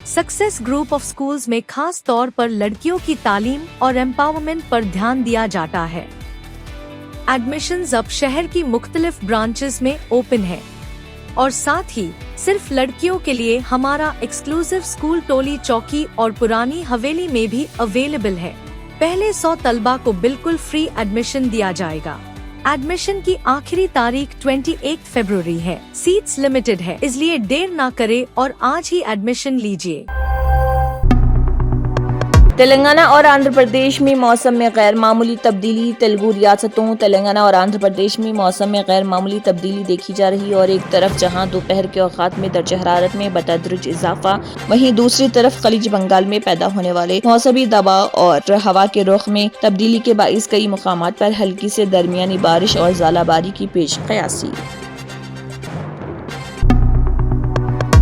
Success group of schools में खास तौर पर लड़कियों की तालीम और एम्पावरमेंट पर ध्यान दिया जाता है। एडमिशंस अब शहर की मुख्तलिफ ब्रांचेस में ओपन है और साथ ही सिर्फ लड़कियों के लिए हमारा एक्सक्लूसिव स्कूल टोली चौकी और पुरानी हवेली में भी अवेलेबल है। पहले 100 तलबा को बिल्कुल फ्री एडमिशन दिया जाएगा। एडमिशन की आखिरी तारीख 28 फरवरी है। सीट्स लिमिटेड है, इसलिए देर ना करें और आज ही एडमिशन लीजिए। तेलंगाना और आंध्र प्रदेश में मौसम में गैर मामूली तब्दीली। तेलुगु रियासतों तेलंगाना और आंध्र प्रदेश में मौसम में गैर मामूली तब्दीली देखी जा रही है और एक तरफ जहां दोपहर के औकात में दर्ज हरारत में बतदरीज इजाफा, वहीं दूसरी तरफ खलीज बंगाल में पैदा होने वाले मौसमी दबाव और हवा के रुख में तब्दीली के बाइस कई मुकामात पर हल्की से दरमियानी बारिश और ज़ालाबारी की पेश कयासी।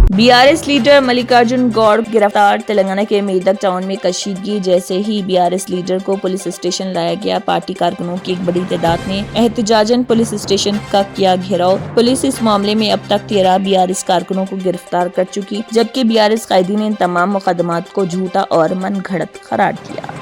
बीआरएस लीडर मल्लिकार्जुन गौड़ गिरफ्तार। तेलंगाना के मेदक टाउन में कशीदगी जैसे ही बीआरएस लीडर को पुलिस स्टेशन लाया गया। पार्टी कारकुनों की एक बड़ी तादाद ने एहतजाजन पुलिस स्टेशन का किया घेराव। पुलिस इस मामले में अब तक 13 बीआरएस कारकुनों को गिरफ्तार कर चुकी, जबकि बीआरएस कायदीन ने इन तमाम मुकदमात को झूठा और मनगढ़ंत करार दिया।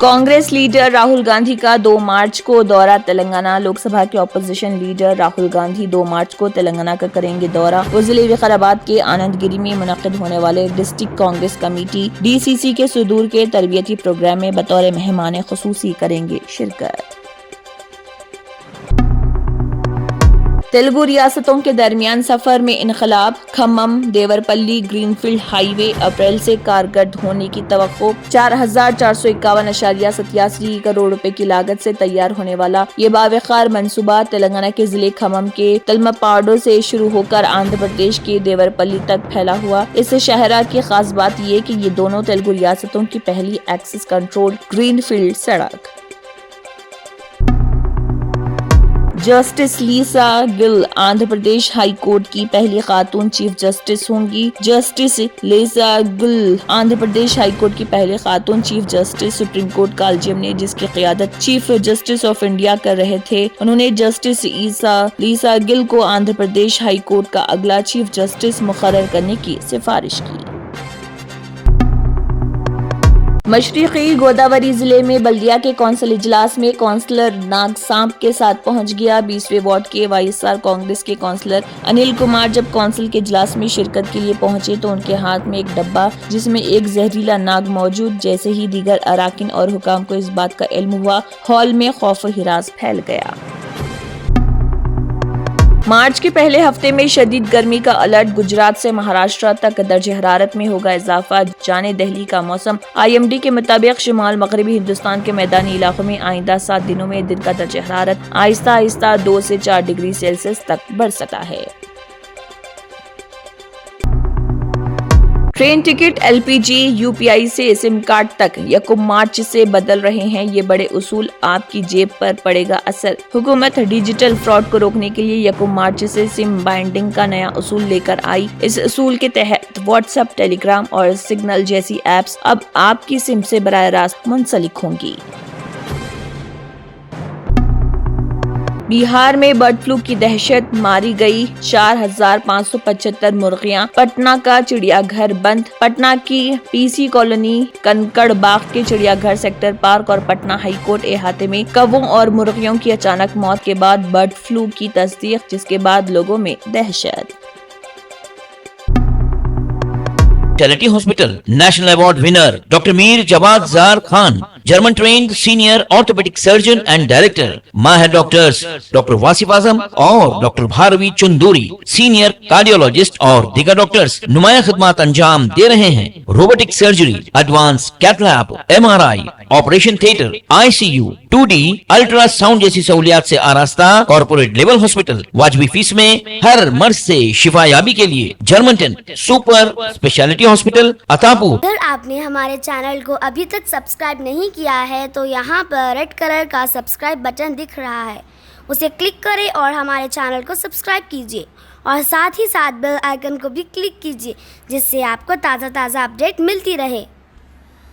कांग्रेस लीडर राहुल गांधी का 2 मार्च को दौरा तेलंगाना। लोकसभा के अपोजिशन लीडर राहुल गांधी 2 मार्च को तेलंगाना का करेंगे दौरा। वो जिले विकाराबाद के आनंदगिरी में मुनक्किद होने वाले डिस्ट्रिक्ट कांग्रेस कमेटी DCC के सुदूर के तरबियती प्रोग्राम में बतौर मेहमान खुसूसी करेंगे शिरकत। तेलुगु रियासतों के दरमियान सफर में इनकलाब। खम्मम देवरपल्ली ग्रीनफील्ड हाईवे अप्रैल से कारगर होने की तवक्को। 4,451.87 करोड़ रुपए की लागत से तैयार होने वाला ये बावकार मंसूबा तेलंगाना के जिले खम्मम के तलमपाडो से शुरू होकर आंध्र प्रदेश के देवरपल्ली तक फैला हुआ। इस शहरा की खास बात ये कि ये दोनों तेलुगु रियासतों की पहली एक्सेस कंट्रोल ग्रीनफील्ड सड़क। Justice लीसा Gill Andhra Pradesh high court की पहली खातून चीफ जस्टिस होंगी। Justice लीसा Gill Andhra Pradesh high court की पहली खातून chief justice supreme court collegium ने जिसकी क़ियादत चीफ जस्टिस ऑफ इंडिया कर रहे थे, उन्होंने जस्टिस लीसा गिल को आंध्र प्रदेश हाई कोर्ट का अगला चीफ जस्टिस मुकर्रर करने की सिफारिश की। मशरिकी गोदावरी जिले में बल्दिया के कौंसिल इजलास में कौंसलर नाग सांप के साथ पहुंच गया। 20वें वार्ड के वाईएसआर कांग्रेस के कौंसलर अनिल कुमार जब कौंसिल के इजलास में शिरकत के लिए पहुंचे तो उनके हाथ में एक डब्बा जिसमें एक जहरीला नाग मौजूद। जैसे ही दीगर अराकीन और हुकाम को इस बात का इल्म हुआ, हॉल में खौफ हिरास फैल गया। मार्च के पहले हफ्ते में शदीद गर्मी का अलर्ट। गुजरात से महाराष्ट्र तक दर्ज हरारत में होगा इजाफा। जाने दिल्ली का मौसम। IMD के मुताबिक शुमाल मगरबी हिंदुस्तान के मैदानी इलाकों में आइंदा 7 दिनों में दिन का दर्ज हरारत आहिस्ता आहिस्ता 2 से 4 डिग्री सेल्सियस तक बढ़ सकता है। ट्रेन टिकट LPG UPI से सिम कार्ड तक 1 मार्च से बदल रहे हैं ये बड़े उसूल। आपकी जेब पर पड़ेगा असर। हुकूमत डिजिटल फ्रॉड को रोकने के लिए 1 मार्च से सिम बाइंडिंग का नया उसूल लेकर आई। इस उसूल के तहत व्हाट्सएप, टेलीग्राम और सिग्नल जैसी एप्स अब आपकी सिम से बराह रास्त मुंसलिक होंगी। बिहार में बर्ड फ्लू की दहशत, मारी गई 4,575 मुर्गियां। पटना का चिड़ियाघर बंद। पटना की PC कॉलोनी, कंकड़ बाग के चिड़ियाघर, सेक्टर पार्क और पटना हाईकोर्ट अहाते में कौवों और मुर्गियों की अचानक मौत के बाद बर्ड फ्लू की तस्दीक, जिसके बाद लोगों में दहशत। Speciality hospital national award winner doctor Mir Jawad Zar Khan, German trained senior orthopaedic surgeon and director. माहिर डॉक्टर्स डॉक्टर वासिफ आजम और doctor Bharvi Chanduri, senior cardiologist और दीगर डॉक्टर्स नुमाया खिदमत अंजाम दे रहे हैं। Robotic surgery, advance cath lab, MRI, operation theatre, ICU, 2D ultrasound जैसी सहूलियात से आरास्ता कॉर्पोरेट लेवल हॉस्पिटल। वाजबी फीस में हर मर्ज से शिफायाबी के लिए German ten super speciality hospital Attapur. अगर आपने हमारे चैनल को अभी तक सब्सक्राइब नहीं किया है तो यहाँ पर रेड कलर का सब्सक्राइब बटन दिख रहा है, उसे क्लिक करें और हमारे चैनल को सब्सक्राइब कीजिए और साथ ही साथ बेल आइकन को भी क्लिक कीजिए, जिससे आपको ताज़ा अपडेट मिलती रहे।